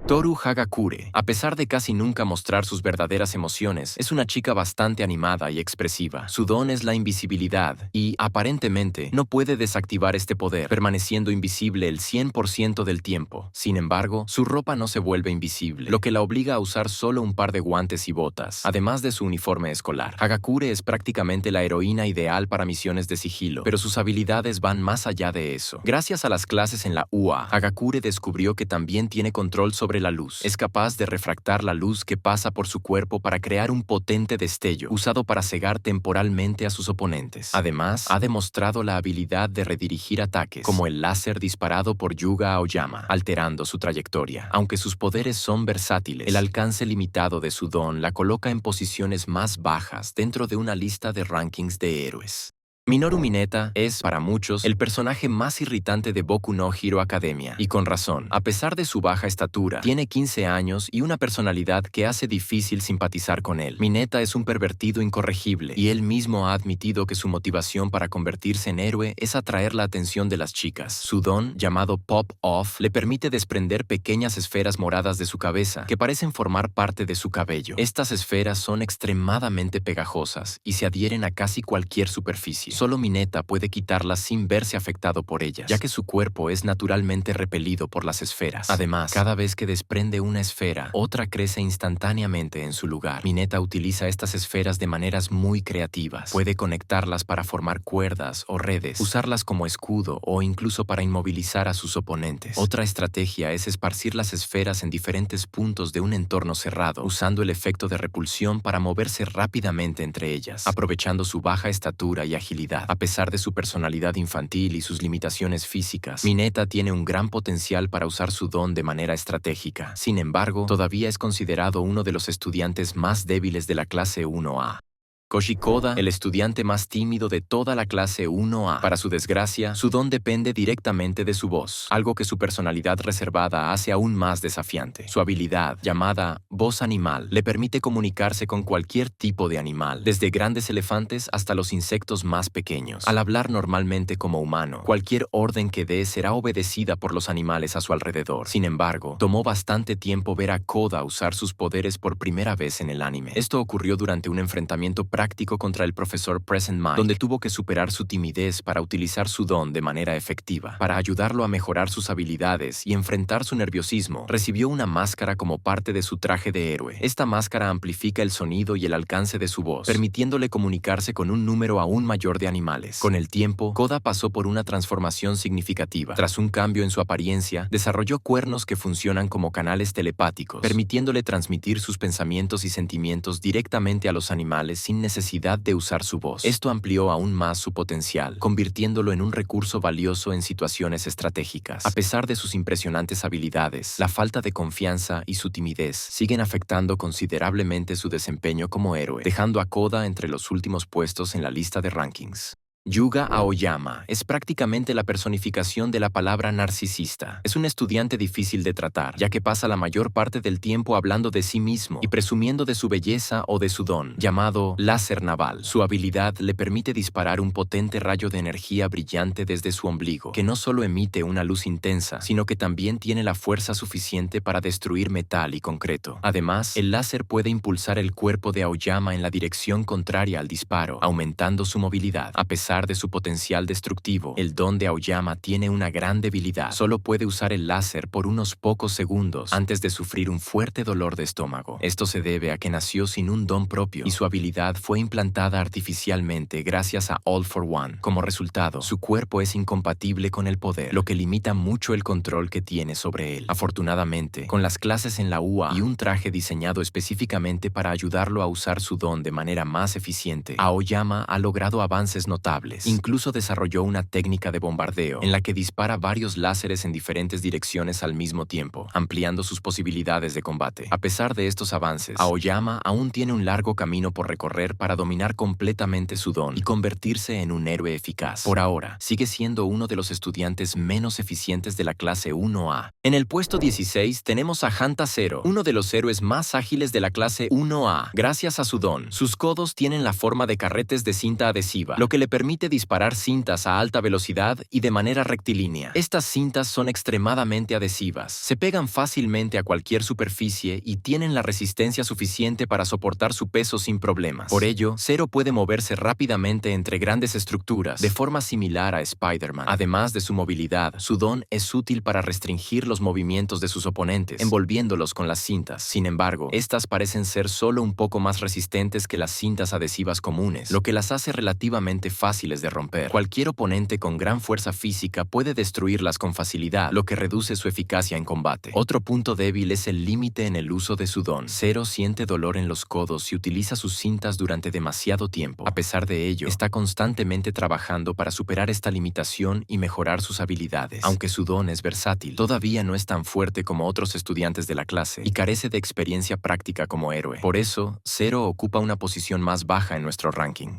Toru Hagakure, a pesar de casi nunca mostrar sus verdaderas emociones, es una chica bastante animada y expresiva. Su don es la invisibilidad y, aparentemente, no puede desactivar este poder, permaneciendo invisible el 100% del tiempo. Sin embargo, su ropa no se vuelve invisible, lo que la obliga a usar solo un par de guantes y botas, además de su uniforme escolar. Hagakure es prácticamente la heroína ideal para misiones de sigilo, pero sus habilidades van más allá de eso. Gracias a las clases en la UA, Hagakure descubrió que también tiene control sobre la luz. Es capaz de refractar la luz que pasa por su cuerpo para crear un potente destello, usado para cegar temporalmente a sus oponentes. Además, ha demostrado la habilidad de redirigir ataques, como el láser disparado por Yuga Aoyama, alterando su trayectoria. Aunque sus poderes son versátiles, el alcance limitado de su don la coloca en posiciones más bajas dentro de una lista de rankings de héroes. Minoru Mineta es, para muchos, el personaje más irritante de Boku no Hero Academia, y con razón. A pesar de su baja estatura, tiene 15 años y una personalidad que hace difícil simpatizar con él. Mineta es un pervertido incorregible, y él mismo ha admitido que su motivación para convertirse en héroe es atraer la atención de las chicas. Su don, llamado Pop Off, le permite desprender pequeñas esferas moradas de su cabeza, que parecen formar parte de su cabello. Estas esferas son extremadamente pegajosas y se adhieren a casi cualquier superficie. Solo Mineta puede quitarlas sin verse afectado por ellas, ya que su cuerpo es naturalmente repelido por las esferas. Además, cada vez que desprende una esfera, otra crece instantáneamente en su lugar. Mineta utiliza estas esferas de maneras muy creativas. Puede conectarlas para formar cuerdas o redes, usarlas como escudo o incluso para inmovilizar a sus oponentes. Otra estrategia es esparcir las esferas en diferentes puntos de un entorno cerrado, usando el efecto de repulsión para moverse rápidamente entre ellas, aprovechando su baja estatura y agilidad. A pesar de su personalidad infantil y sus limitaciones físicas, Mineta tiene un gran potencial para usar su don de manera estratégica. Sin embargo, todavía es considerado uno de los estudiantes más débiles de la clase 1A. Koji Koda, el estudiante más tímido de toda la clase 1A. Para su desgracia, su don depende directamente de su voz, algo que su personalidad reservada hace aún más desafiante. Su habilidad, llamada voz animal, le permite comunicarse con cualquier tipo de animal, desde grandes elefantes hasta los insectos más pequeños. Al hablar normalmente como humano, cualquier orden que dé será obedecida por los animales a su alrededor. Sin embargo, tomó bastante tiempo ver a Koda usar sus poderes por primera vez en el anime. Esto ocurrió durante un enfrentamiento práctico contra el profesor Present Mic, donde tuvo que superar su timidez para utilizar su don de manera efectiva. Para ayudarlo a mejorar sus habilidades y enfrentar su nerviosismo, recibió una máscara como parte de su traje de héroe. Esta máscara amplifica el sonido y el alcance de su voz, permitiéndole comunicarse con un número aún mayor de animales. Con el tiempo, Koda pasó por una transformación significativa. Tras un cambio en su apariencia, desarrolló cuernos que funcionan como canales telepáticos, permitiéndole transmitir sus pensamientos y sentimientos directamente a los animales sin necesidad de usar su voz. Esto amplió aún más su potencial, convirtiéndolo en un recurso valioso en situaciones estratégicas. A pesar de sus impresionantes habilidades, la falta de confianza y su timidez siguen afectando considerablemente su desempeño como héroe, dejando a Koda entre los últimos puestos en la lista de rankings. Yuga Aoyama es prácticamente la personificación de la palabra narcisista. Es un estudiante difícil de tratar, ya que pasa la mayor parte del tiempo hablando de sí mismo y presumiendo de su belleza o de su don, llamado láser naval. Su habilidad le permite disparar un potente rayo de energía brillante desde su ombligo, que no solo emite una luz intensa, sino que también tiene la fuerza suficiente para destruir metal y concreto. Además, el láser puede impulsar el cuerpo de Aoyama en la dirección contraria al disparo, aumentando su movilidad. A pesar de su potencial destructivo, el don de Aoyama tiene una gran debilidad. Solo puede usar el láser por unos pocos segundos antes de sufrir un fuerte dolor de estómago. Esto se debe a que nació sin un don propio y su habilidad fue implantada artificialmente gracias a All for One. Como resultado, su cuerpo es incompatible con el poder, lo que limita mucho el control que tiene sobre él. Afortunadamente, con las clases en la UA y un traje diseñado específicamente para ayudarlo a usar su don de manera más eficiente, Aoyama ha logrado avances notables. Incluso desarrolló una técnica de bombardeo en la que dispara varios láseres en diferentes direcciones al mismo tiempo, ampliando sus posibilidades de combate. A pesar de estos avances, Aoyama aún tiene un largo camino por recorrer para dominar completamente su don y convertirse en un héroe eficaz. Por ahora, sigue siendo uno de los estudiantes menos eficientes de la clase 1A. En el puesto 16 tenemos a Hanta Zero, uno de los héroes más ágiles de la clase 1A. Gracias a su don, sus codos tienen la forma de carretes de cinta adhesiva, lo que le permite permite disparar cintas a alta velocidad y de manera rectilínea. Estas cintas son extremadamente adhesivas, se pegan fácilmente a cualquier superficie y tienen la resistencia suficiente para soportar su peso sin problemas. Por ello, Zero puede moverse rápidamente entre grandes estructuras, de forma similar a Spider-Man. Además de su movilidad, su don es útil para restringir los movimientos de sus oponentes, envolviéndolos con las cintas. Sin embargo, estas parecen ser solo un poco más resistentes que las cintas adhesivas comunes, lo que las hace relativamente fáciles de romper. Cualquier oponente con gran fuerza física puede destruirlas con facilidad, lo que reduce su eficacia en combate. Otro punto débil es el límite en el uso de su don. Zero siente dolor en los codos y utiliza sus cintas durante demasiado tiempo. A pesar de ello, está constantemente trabajando para superar esta limitación y mejorar sus habilidades. Aunque su don es versátil, todavía no es tan fuerte como otros estudiantes de la clase y carece de experiencia práctica como héroe. Por eso, Zero ocupa una posición más baja en nuestro ranking.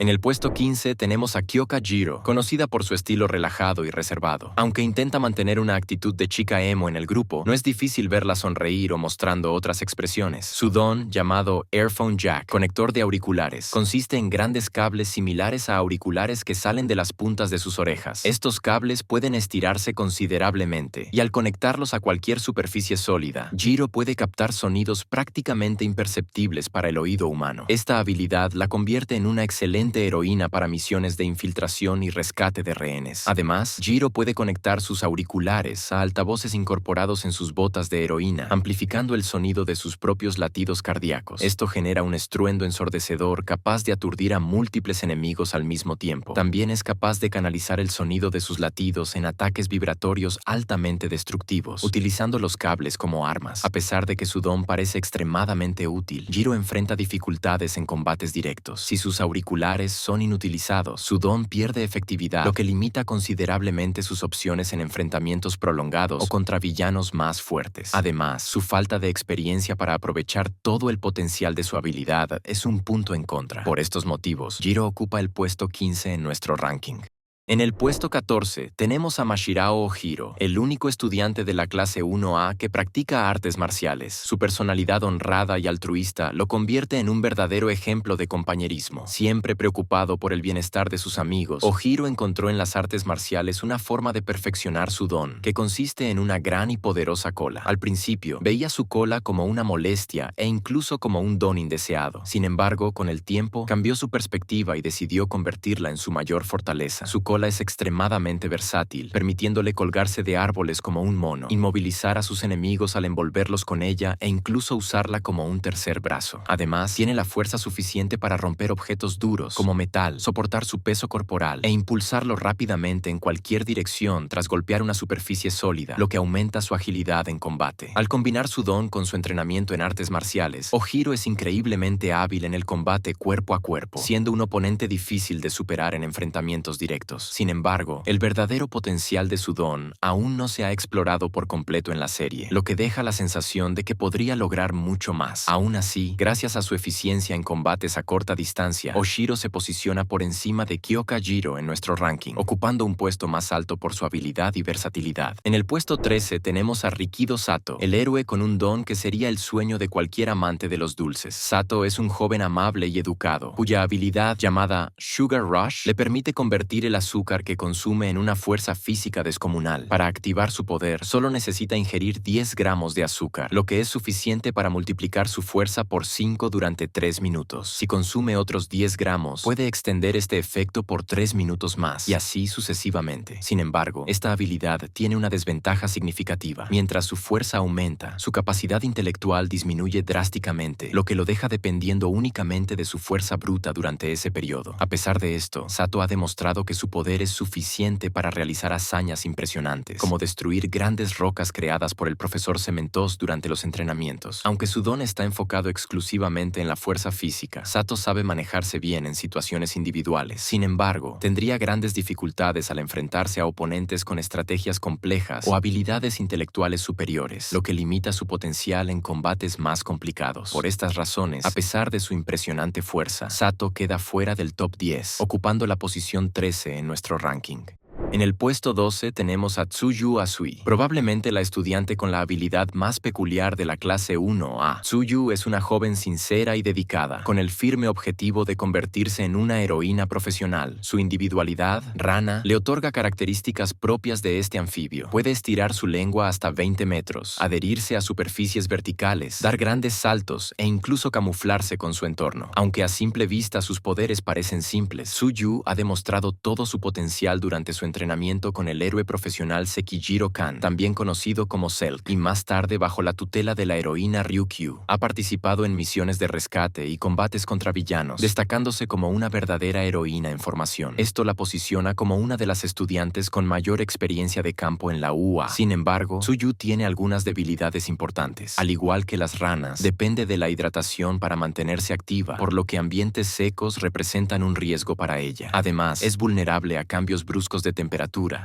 En el puesto 15 tenemos a Kyoka Jiro, conocida por su estilo relajado y reservado. Aunque intenta mantener una actitud de chica emo en el grupo, no es difícil verla sonreír o mostrando otras expresiones. Su don, llamado Earphone Jack, conector de auriculares, consiste en grandes cables similares a auriculares que salen de las puntas de sus orejas. Estos cables pueden estirarse considerablemente, y al conectarlos a cualquier superficie sólida, Jiro puede captar sonidos prácticamente imperceptibles para el oído humano. Esta habilidad la convierte en una excelente heroína para misiones de infiltración y rescate de rehenes. Además, Jiro puede conectar sus auriculares a altavoces incorporados en sus botas de heroína, amplificando el sonido de sus propios latidos cardíacos. Esto genera un estruendo ensordecedor capaz de aturdir a múltiples enemigos al mismo tiempo. También es capaz de canalizar el sonido de sus latidos en ataques vibratorios altamente destructivos, utilizando los cables como armas. A pesar de que su don parece extremadamente útil, Jiro enfrenta dificultades en combates directos. Si sus auriculares son inutilizados, su don pierde efectividad, lo que limita considerablemente sus opciones en enfrentamientos prolongados o contra villanos más fuertes. Además, su falta de experiencia para aprovechar todo el potencial de su habilidad es un punto en contra. Por estos motivos, Jiro ocupa el puesto 15 en nuestro ranking. En el puesto 14 tenemos a Mashirao Ojiro, el único estudiante de la clase 1A que practica artes marciales. Su personalidad honrada y altruista lo convierte en un verdadero ejemplo de compañerismo. Siempre preocupado por el bienestar de sus amigos, Ojiro encontró en las artes marciales una forma de perfeccionar su don, que consiste en una gran y poderosa cola. Al principio, veía su cola como una molestia e incluso como un don indeseado. Sin embargo, con el tiempo, cambió su perspectiva y decidió convertirla en su mayor fortaleza. Su cola es extremadamente versátil, permitiéndole colgarse de árboles como un mono, inmovilizar a sus enemigos al envolverlos con ella e incluso usarla como un tercer brazo. Además, tiene la fuerza suficiente para romper objetos duros como metal, soportar su peso corporal e impulsarlo rápidamente en cualquier dirección tras golpear una superficie sólida, lo que aumenta su agilidad en combate. Al combinar su don con su entrenamiento en artes marciales, Ojiro es increíblemente hábil en el combate cuerpo a cuerpo, siendo un oponente difícil de superar en enfrentamientos directos. Sin embargo, el verdadero potencial de su don aún no se ha explorado por completo en la serie, lo que deja la sensación de que podría lograr mucho más. Aún así, gracias a su eficiencia en combates a corta distancia, Ojiro se posiciona por encima de Kyoka Jiro en nuestro ranking, ocupando un puesto más alto por su habilidad y versatilidad. En el puesto 13 tenemos a Rikido Sato, el héroe con un don que sería el sueño de cualquier amante de los dulces. Sato es un joven amable y educado, cuya habilidad, llamada Sugar Rush, le permite convertir el azúcar que consume en una fuerza física descomunal. Para activar su poder, solo necesita ingerir 10 gramos de azúcar, lo que es suficiente para multiplicar su fuerza por 5 durante 3 minutos. Si consume otros 10 gramos, puede extender este efecto por 3 minutos más, y así sucesivamente. Sin embargo, esta habilidad tiene una desventaja significativa. Mientras su fuerza aumenta, su capacidad intelectual disminuye drásticamente, lo que lo deja dependiendo únicamente de su fuerza bruta durante ese periodo. A pesar de esto, Sato ha demostrado que su poder es suficiente para realizar hazañas impresionantes, como destruir grandes rocas creadas por el profesor Cementos durante los entrenamientos. Aunque su don está enfocado exclusivamente en la fuerza física, Sato sabe manejarse bien en situaciones individuales. Sin embargo, tendría grandes dificultades al enfrentarse a oponentes con estrategias complejas o habilidades intelectuales superiores, lo que limita su potencial en combates más complicados. Por estas razones, a pesar de su impresionante fuerza, Sato queda fuera del top 10, ocupando la posición 13 en nuestro ranking. En el puesto 12 tenemos a Tsuyu Asui, probablemente la estudiante con la habilidad más peculiar de la clase 1A. Tsuyu es una joven sincera y dedicada, con el firme objetivo de convertirse en una heroína profesional. Su individualidad, rana, le otorga características propias de este anfibio. Puede estirar su lengua hasta 20 metros, adherirse a superficies verticales, dar grandes saltos e incluso camuflarse con su entorno. Aunque a simple vista sus poderes parecen simples, Tsuyu ha demostrado todo su potencial durante su entrenamiento con el héroe profesional Sekijiro Kan, también conocido como Cell, y más tarde bajo la tutela de la heroína Ryukyu. Ha participado en misiones de rescate y combates contra villanos, destacándose como una verdadera heroína en formación. Esto la posiciona como una de las estudiantes con mayor experiencia de campo en la UA. Sin embargo, Tsuyu tiene algunas debilidades importantes. Al igual que las ranas, depende de la hidratación para mantenerse activa, por lo que ambientes secos representan un riesgo para ella. Además, es vulnerable a cambios bruscos de temperatura,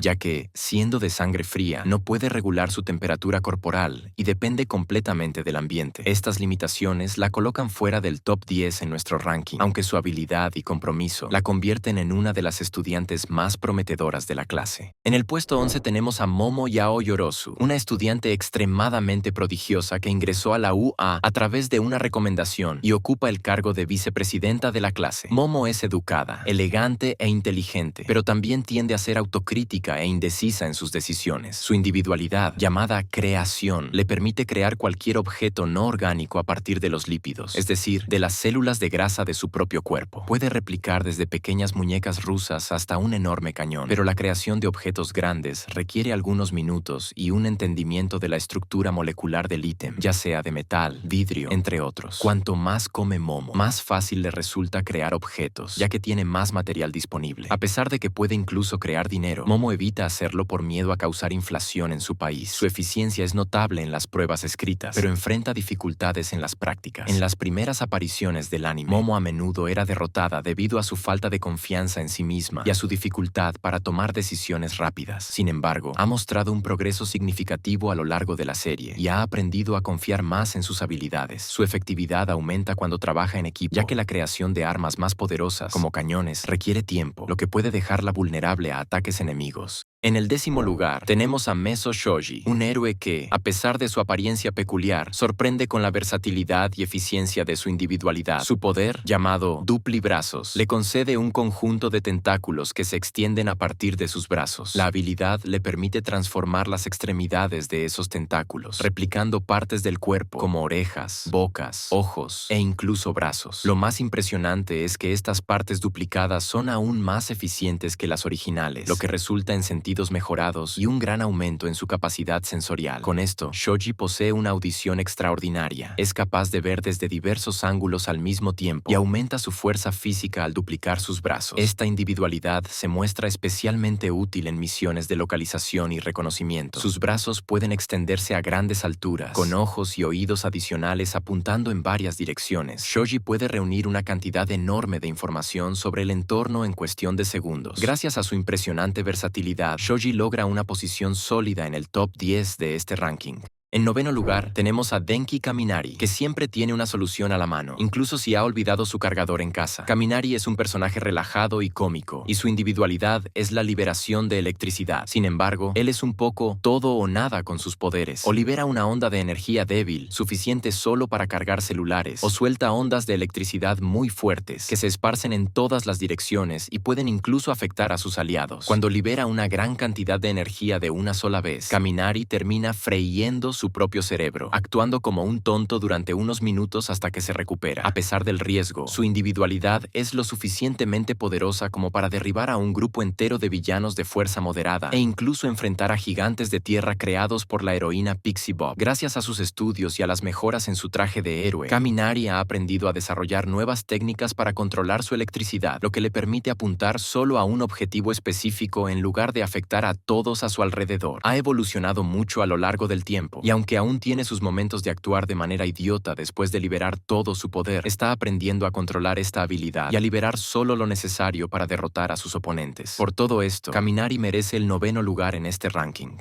ya que, siendo de sangre fría, no puede regular su temperatura corporal y depende completamente del ambiente. Estas limitaciones la colocan fuera del top 10 en nuestro ranking, aunque su habilidad y compromiso la convierten en una de las estudiantes más prometedoras de la clase. En el puesto 11 tenemos a Momo Yao Yorosu, una estudiante extremadamente prodigiosa que ingresó a la UA a través de una recomendación y ocupa el cargo de vicepresidenta de la clase. Momo es educada, elegante e inteligente, pero también tiende a ser autocrítica e indecisa en sus decisiones. Su individualidad, llamada creación, le permite crear cualquier objeto no orgánico a partir de los lípidos, es decir, de las células de grasa de su propio cuerpo. Puede replicar desde pequeñas muñecas rusas hasta un enorme cañón, pero la creación de objetos grandes requiere algunos minutos y un entendimiento de la estructura molecular del ítem, ya sea de metal, vidrio, entre otros. Cuanto más come Momo, más fácil le resulta crear objetos, ya que tiene más material disponible. A pesar de que puede incluso crear dinero, Momo evita hacerlo por miedo a causar inflación en su país. Su eficiencia es notable en las pruebas escritas, pero enfrenta dificultades en las prácticas. En las primeras apariciones del anime, Momo a menudo era derrotada debido a su falta de confianza en sí misma y a su dificultad para tomar decisiones rápidas. Sin embargo, ha mostrado un progreso significativo a lo largo de la serie y ha aprendido a confiar más en sus habilidades. Su efectividad aumenta cuando trabaja en equipo, ya que la creación de armas más poderosas, como cañones, requiere tiempo, lo que puede dejarla vulnerable a ataques enemigos. En el 10º lugar, tenemos a Meso Shoji, un héroe que, a pesar de su apariencia peculiar, sorprende con la versatilidad y eficiencia de su individualidad. Su poder, llamado Duplibrazos, le concede un conjunto de tentáculos que se extienden a partir de sus brazos. La habilidad le permite transformar las extremidades de esos tentáculos, replicando partes del cuerpo como orejas, bocas, ojos e incluso brazos. Lo más impresionante es que estas partes duplicadas son aún más eficientes que las originales, lo que resulta en sentidos mejorados y un gran aumento en su capacidad sensorial. Con esto, Shoji posee una audición extraordinaria. Es capaz de ver desde diversos ángulos al mismo tiempo y aumenta su fuerza física al duplicar sus brazos. Esta individualidad se muestra especialmente útil en misiones de localización y reconocimiento. Sus brazos pueden extenderse a grandes alturas, con ojos y oídos adicionales apuntando en varias direcciones. Shoji puede reunir una cantidad enorme de información sobre el entorno en cuestión de segundos. Gracias a su impresionante versatilidad, Shoji logra una posición sólida en el top 10 de este ranking. En 9º lugar, tenemos a Denki Kaminari, que siempre tiene una solución a la mano, incluso si ha olvidado su cargador en casa. Kaminari es un personaje relajado y cómico, y su individualidad es la liberación de electricidad. Sin embargo, él es un poco todo o nada con sus poderes. O libera una onda de energía débil, suficiente solo para cargar celulares, o suelta ondas de electricidad muy fuertes, que se esparcen en todas las direcciones y pueden incluso afectar a sus aliados. Cuando libera una gran cantidad de energía de una sola vez, Kaminari termina freíendo su propio cerebro, actuando como un tonto durante unos minutos hasta que se recupera. A pesar del riesgo, su individualidad es lo suficientemente poderosa como para derribar a un grupo entero de villanos de fuerza moderada e incluso enfrentar a gigantes de tierra creados por la heroína Pixie Bob. Gracias a sus estudios y a las mejoras en su traje de héroe, Kaminari ha aprendido a desarrollar nuevas técnicas para controlar su electricidad, lo que le permite apuntar solo a un objetivo específico en lugar de afectar a todos a su alrededor. Ha evolucionado mucho a lo largo del tiempo y aunque aún tiene sus momentos de actuar de manera idiota después de liberar todo su poder, está aprendiendo a controlar esta habilidad y a liberar solo lo necesario para derrotar a sus oponentes. Por todo esto, Kaminari merece el 9º lugar en este ranking.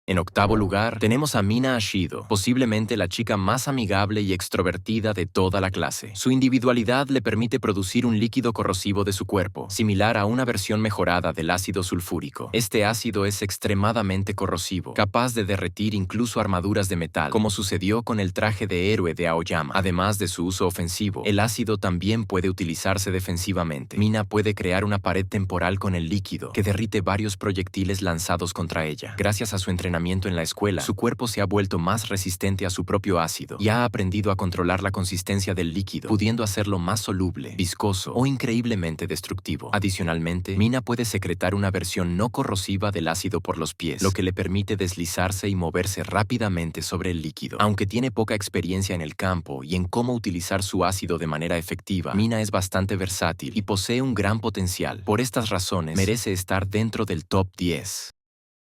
En octavo lugar, tenemos a Mina Ashido, posiblemente la chica más amigable y extrovertida de toda la clase. Su individualidad le permite producir un líquido corrosivo de su cuerpo, similar a una versión mejorada del ácido sulfúrico. Este ácido es extremadamente corrosivo, capaz de derretir incluso armaduras de metal, como sucedió con el traje de héroe de Aoyama. Además de su uso ofensivo, el ácido también puede utilizarse defensivamente. Mina puede crear una pared temporal con el líquido, que derrite varios proyectiles lanzados contra ella. Gracias a su entrenamiento en la escuela, su cuerpo se ha vuelto más resistente a su propio ácido y ha aprendido a controlar la consistencia del líquido, pudiendo hacerlo más soluble, viscoso o increíblemente destructivo. Adicionalmente, Mina puede secretar una versión no corrosiva del ácido por los pies, lo que le permite deslizarse y moverse rápidamente sobre el líquido. Aunque tiene poca experiencia en el campo y en cómo utilizar su ácido de manera efectiva, Mina es bastante versátil y posee un gran potencial. Por estas razones, merece estar dentro del top 10.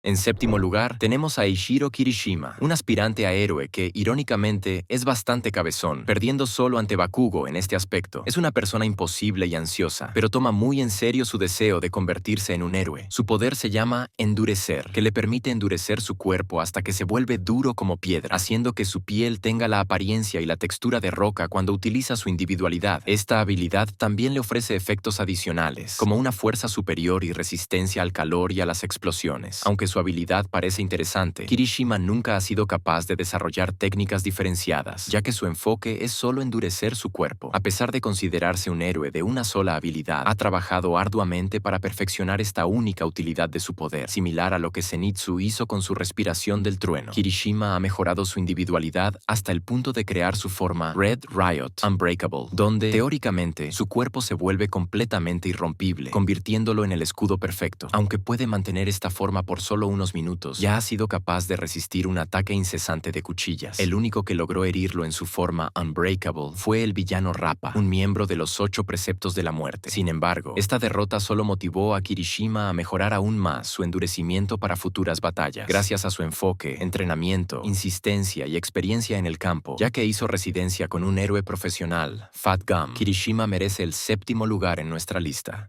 En séptimo lugar, tenemos a Eiichiro Kirishima, un aspirante a héroe que, irónicamente, es bastante cabezón, perdiendo solo ante Bakugo en este aspecto. Es una persona imposible y ansiosa, pero toma muy en serio su deseo de convertirse en un héroe. Su poder se llama Endurecer, que le permite endurecer su cuerpo hasta que se vuelve duro como piedra, haciendo que su piel tenga la apariencia y la textura de roca cuando utiliza su individualidad. Esta habilidad también le ofrece efectos adicionales, como una fuerza superior y resistencia al calor y a las explosiones. Aunque su habilidad parece interesante, Kirishima nunca ha sido capaz de desarrollar técnicas diferenciadas, ya que su enfoque es solo endurecer su cuerpo. A pesar de considerarse un héroe de una sola habilidad, ha trabajado arduamente para perfeccionar esta única utilidad de su poder, similar a lo que Zenitsu hizo con su respiración del trueno. Kirishima ha mejorado su individualidad hasta el punto de crear su forma Red Riot Unbreakable, donde, teóricamente, su cuerpo se vuelve completamente irrompible, convirtiéndolo en el escudo perfecto. Aunque puede mantener esta forma por solo unos minutos, ya ha sido capaz de resistir un ataque incesante de cuchillas. El único que logró herirlo en su forma Unbreakable fue el villano Rappa, un miembro de los 8 preceptos de la muerte. Sin embargo, esta derrota solo motivó a Kirishima a mejorar aún más su endurecimiento para futuras batallas. Gracias a su enfoque, entrenamiento, insistencia y experiencia en el campo, ya que hizo residencia con un héroe profesional, Fat Gum, Kirishima merece el 7º lugar en nuestra lista.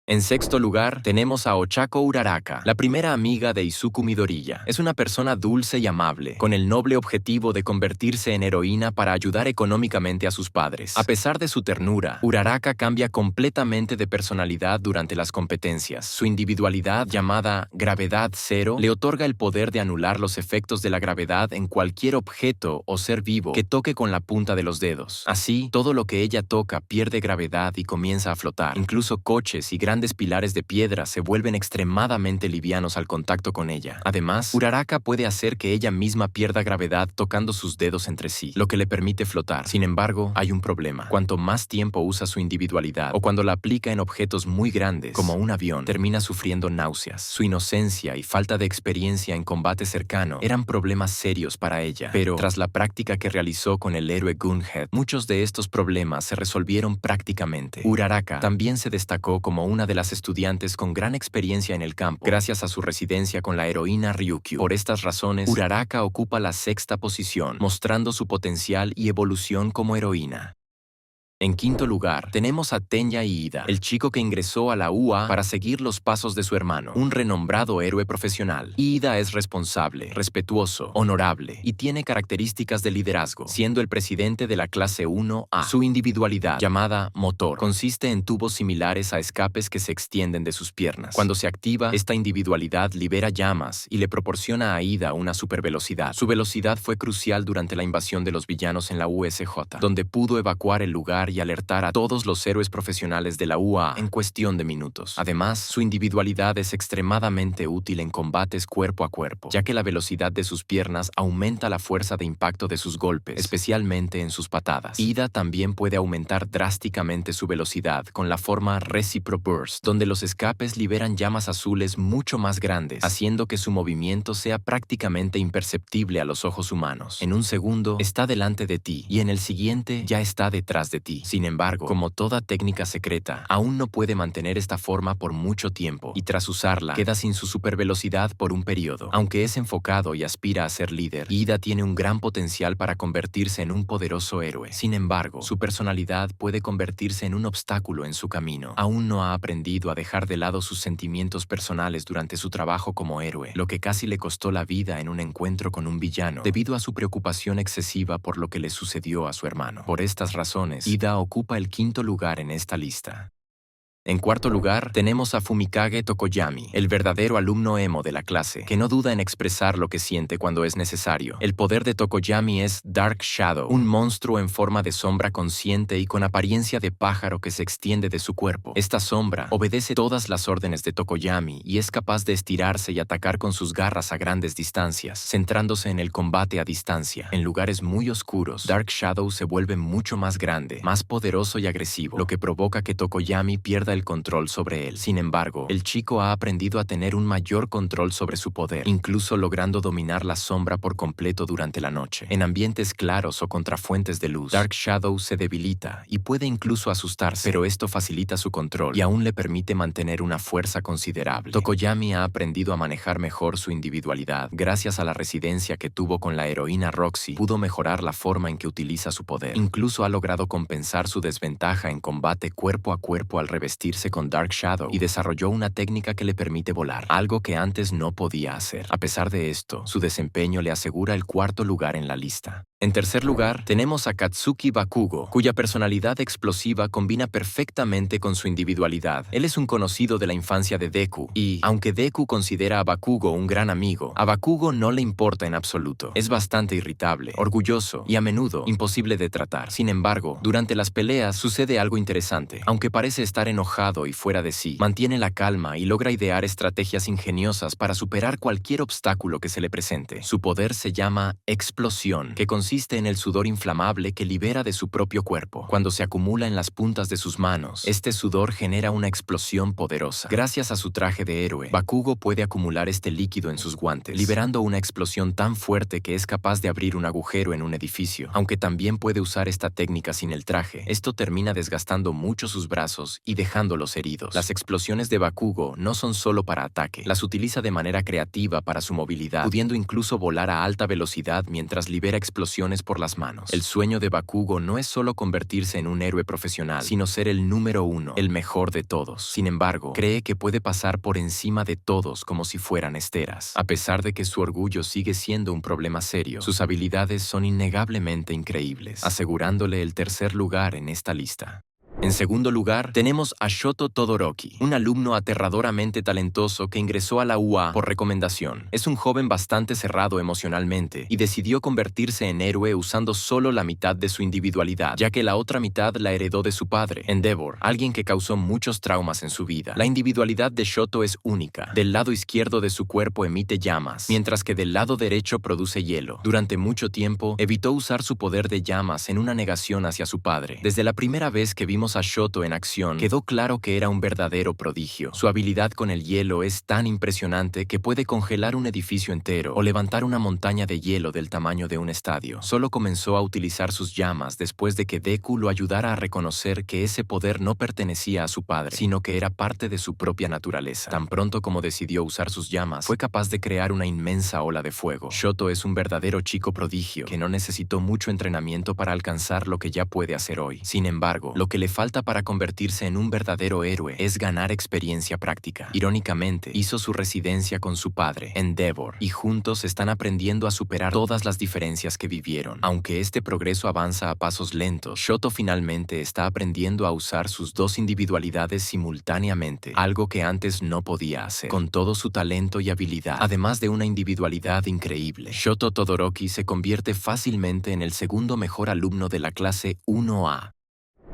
En sexto lugar, tenemos a Ochako Uraraka, la primera amiga de Izuku Midoriya. Es una persona dulce y amable, con el noble objetivo de convertirse en heroína para ayudar económicamente a sus padres. A pesar de su ternura, Uraraka cambia completamente de personalidad durante las competencias. Su individualidad, llamada Gravedad Cero, le otorga el poder de anular los efectos de la gravedad en cualquier objeto o ser vivo que toque con la punta de los dedos. Así, todo lo que ella toca pierde gravedad y comienza a flotar. Incluso coches y grandes pilares de piedra se vuelven extremadamente livianos al contacto con ella. Además, Uraraka puede hacer que ella misma pierda gravedad tocando sus dedos entre sí, lo que le permite flotar. Sin embargo, hay un problema. Cuanto más tiempo usa su individualidad, o cuando la aplica en objetos muy grandes, como un avión, termina sufriendo náuseas. Su inocencia y falta de experiencia en combate cercano eran problemas serios para ella. Pero, tras la práctica que realizó con el héroe Gunhead, muchos de estos problemas se resolvieron prácticamente. Uraraka también se destacó como una de las estudiantes con gran experiencia en el campo, gracias a su residencia con la heroína Ryukyu. Por estas razones, Uraraka ocupa la 6ª posición, mostrando su potencial y evolución como heroína. En quinto lugar, tenemos a Tenya Iida, el chico que ingresó a la UA para seguir los pasos de su hermano, un renombrado héroe profesional. Iida es responsable, respetuoso, honorable y tiene características de liderazgo, siendo el presidente de la clase 1A. Su individualidad, llamada Motor, consiste en tubos similares a escapes que se extienden de sus piernas. Cuando se activa, esta individualidad libera llamas y le proporciona a Iida una supervelocidad. Su velocidad fue crucial durante la invasión de los villanos en la USJ, donde pudo evacuar el lugar y alertar a todos los héroes profesionales de la UA en cuestión de minutos. Además, su individualidad es extremadamente útil en combates cuerpo a cuerpo, ya que la velocidad de sus piernas aumenta la fuerza de impacto de sus golpes, especialmente en sus patadas. Iida también puede aumentar drásticamente su velocidad con la forma Recipro Burst, donde los escapes liberan llamas azules mucho más grandes, haciendo que su movimiento sea prácticamente imperceptible a los ojos humanos. En un segundo, está delante de ti, y en el siguiente, ya está detrás de ti. ki. Sin embargo, como toda técnica secreta, aún no puede mantener esta forma por mucho tiempo y tras usarla, queda sin su supervelocidad por un periodo. Aunque es enfocado y aspira a ser líder, Ida tiene un gran potencial para convertirse en un poderoso héroe. Sin embargo, su personalidad puede convertirse en un obstáculo en su camino. Aún no ha aprendido a dejar de lado sus sentimientos personales durante su trabajo como héroe, lo que casi le costó la vida en un encuentro con un villano, debido a su preocupación excesiva por lo que le sucedió a su hermano. Por estas razones, Ida ocupa el quinto lugar en esta lista. En cuarto lugar, tenemos a Fumikage Tokoyami, el verdadero alumno emo de la clase, que no duda en expresar lo que siente cuando es necesario. El poder de Tokoyami es Dark Shadow, un monstruo en forma de sombra consciente y con apariencia de pájaro que se extiende de su cuerpo. Esta sombra obedece todas las órdenes de Tokoyami y es capaz de estirarse y atacar con sus garras a grandes distancias, centrándose en el combate a distancia. En lugares muy oscuros, Dark Shadow se vuelve mucho más grande, más poderoso y agresivo, lo que provoca que Tokoyami pierda el control sobre él. Sin embargo, el chico ha aprendido a tener un mayor control sobre su poder, incluso logrando dominar la sombra por completo durante la noche. En ambientes claros o contra fuentes de luz, Dark Shadow se debilita y puede incluso asustarse, pero esto facilita su control y aún le permite mantener una fuerza considerable. Tokoyami ha aprendido a manejar mejor su individualidad. Gracias a la residencia que tuvo con la heroína Roxy, pudo mejorar la forma en que utiliza su poder. Incluso ha logrado compensar su desventaja en combate cuerpo a cuerpo al revestirse con Dark Shadow y desarrolló una técnica que le permite volar, algo que antes no podía hacer. A pesar de esto, su desempeño le asegura el cuarto lugar en la lista. En tercer lugar, tenemos a Katsuki Bakugo, cuya personalidad explosiva combina perfectamente con su individualidad. Él es un conocido de la infancia de Deku, y, aunque Deku considera a Bakugo un gran amigo, a Bakugo no le importa en absoluto. Es bastante irritable, orgulloso y a menudo imposible de tratar. Sin embargo, durante las peleas sucede algo interesante. Aunque parece estar enojado y fuera de sí, mantiene la calma y logra idear estrategias ingeniosas para superar cualquier obstáculo que se le presente. Su poder se llama explosión, que consiste en el sudor inflamable que libera de su propio cuerpo. Cuando se acumula en las puntas de sus manos, este sudor genera una explosión poderosa. Gracias a su traje de héroe, Bakugo puede acumular este líquido en sus guantes, liberando una explosión tan fuerte que es capaz de abrir un agujero en un edificio. Aunque también puede usar esta técnica sin el traje, esto termina desgastando mucho sus brazos y dejándolos heridos. Las explosiones de Bakugo no son solo para ataque, las utiliza de manera creativa para su movilidad, pudiendo incluso volar a alta velocidad mientras libera explosiones por las manos. El sueño de Bakugo no es solo convertirse en un héroe profesional, sino ser el número uno, el mejor de todos. Sin embargo, cree que puede pasar por encima de todos como si fueran esteras. A pesar de que su orgullo sigue siendo un problema serio, sus habilidades son innegablemente increíbles, asegurándole el tercer lugar en esta lista. En segundo lugar, tenemos a Shoto Todoroki, un alumno aterradoramente talentoso que ingresó a la UA por recomendación. Es un joven bastante cerrado emocionalmente y decidió convertirse en héroe usando solo la mitad de su individualidad, ya que la otra mitad la heredó de su padre, Endeavor, alguien que causó muchos traumas en su vida. La individualidad de Shoto es única. Del lado izquierdo de su cuerpo emite llamas, mientras que del lado derecho produce hielo. Durante mucho tiempo, evitó usar su poder de llamas en una negación hacia su padre. Desde la primera vez que vimos a Shoto en acción, quedó claro que era un verdadero prodigio. Su habilidad con el hielo es tan impresionante que puede congelar un edificio entero o levantar una montaña de hielo del tamaño de un estadio. Solo comenzó a utilizar sus llamas después de que Deku lo ayudara a reconocer que ese poder no pertenecía a su padre, sino que era parte de su propia naturaleza. Tan pronto como decidió usar sus llamas, fue capaz de crear una inmensa ola de fuego. Shoto es un verdadero chico prodigio que no necesitó mucho entrenamiento para alcanzar lo que ya puede hacer hoy. Sin embargo, lo que le falta para convertirse en un verdadero héroe es ganar experiencia práctica. Irónicamente, hizo su residencia con su padre, Endeavor, y juntos están aprendiendo a superar todas las diferencias que vivieron. Aunque este progreso avanza a pasos lentos, Shoto finalmente está aprendiendo a usar sus dos individualidades simultáneamente, algo que antes no podía hacer. Con todo su talento y habilidad, además de una individualidad increíble, Shoto Todoroki se convierte fácilmente en el segundo mejor alumno de la clase 1A.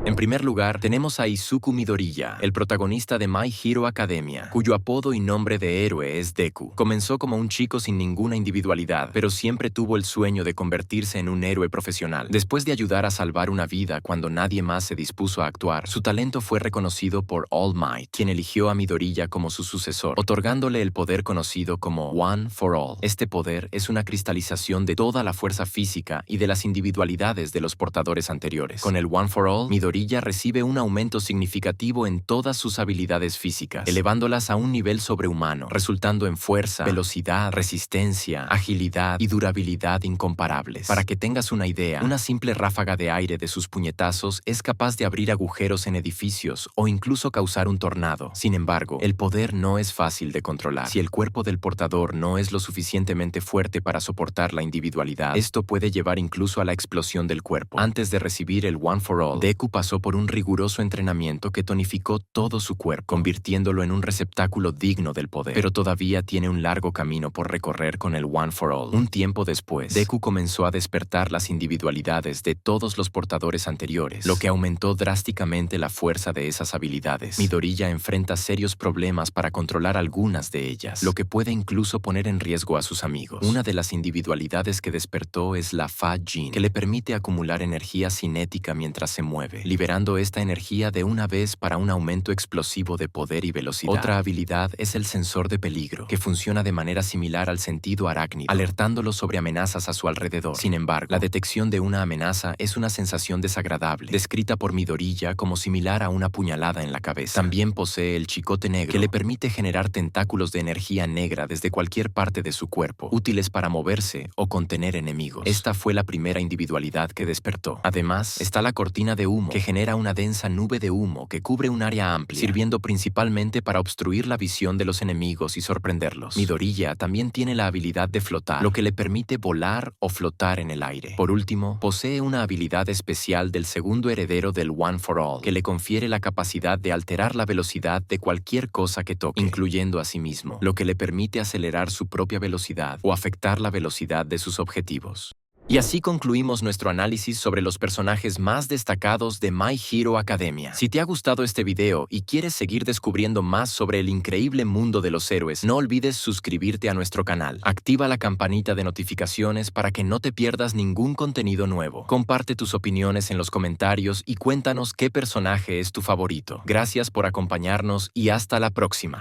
En primer lugar, tenemos a Izuku Midoriya, el protagonista de My Hero Academia, cuyo apodo y nombre de héroe es Deku. Comenzó como un chico sin ninguna individualidad, pero siempre tuvo el sueño de convertirse en un héroe profesional. Después de ayudar a salvar una vida cuando nadie más se dispuso a actuar, su talento fue reconocido por All Might, quien eligió a Midoriya como su sucesor, otorgándole el poder conocido como One for All. Este poder es una cristalización de toda la fuerza física y de las individualidades de los portadores anteriores. Con el One for All, Midoriya Midoriya recibe un aumento significativo en todas sus habilidades físicas, elevándolas a un nivel sobrehumano, resultando en fuerza, velocidad, resistencia, agilidad y durabilidad incomparables. Para que tengas una idea, una simple ráfaga de aire de sus puñetazos es capaz de abrir agujeros en edificios o incluso causar un tornado. Sin embargo, el poder no es fácil de controlar. Si el cuerpo del portador no es lo suficientemente fuerte para soportar la individualidad, esto puede llevar incluso a la explosión del cuerpo. Antes de recibir el One for All, Deku pasó por un riguroso entrenamiento que tonificó todo su cuerpo, convirtiéndolo en un receptáculo digno del poder. Pero todavía tiene un largo camino por recorrer con el One for All. Un tiempo después, Deku comenzó a despertar las individualidades de todos los portadores anteriores, lo que aumentó drásticamente la fuerza de esas habilidades. Midoriya enfrenta serios problemas para controlar algunas de ellas, lo que puede incluso poner en riesgo a sus amigos. Una de las individualidades que despertó es la Fa Jin, que le permite acumular energía cinética mientras se mueve, liberando esta energía de una vez para un aumento explosivo de poder y velocidad. Otra habilidad es el sensor de peligro, que funciona de manera similar al sentido arácnido, alertándolo sobre amenazas a su alrededor. Sin embargo, la detección de una amenaza es una sensación desagradable, descrita por Midoriya como similar a una puñalada en la cabeza. También posee el chicote negro, que le permite generar tentáculos de energía negra desde cualquier parte de su cuerpo, útiles para moverse o contener enemigos. Esta fue la primera individualidad que despertó. Además, está la cortina de humo, que genera una densa nube de humo que cubre un área amplia, sirviendo principalmente para obstruir la visión de los enemigos y sorprenderlos. Midoriya también tiene la habilidad de flotar, lo que le permite volar o flotar en el aire. Por último, posee una habilidad especial del segundo heredero del One for All, que le confiere la capacidad de alterar la velocidad de cualquier cosa que toque, incluyendo a sí mismo, lo que le permite acelerar su propia velocidad o afectar la velocidad de sus objetivos. Y así concluimos nuestro análisis sobre los personajes más destacados de My Hero Academia. Si te ha gustado este video y quieres seguir descubriendo más sobre el increíble mundo de los héroes, no olvides suscribirte a nuestro canal. Activa la campanita de notificaciones para que no te pierdas ningún contenido nuevo. Comparte tus opiniones en los comentarios y cuéntanos qué personaje es tu favorito. Gracias por acompañarnos y hasta la próxima.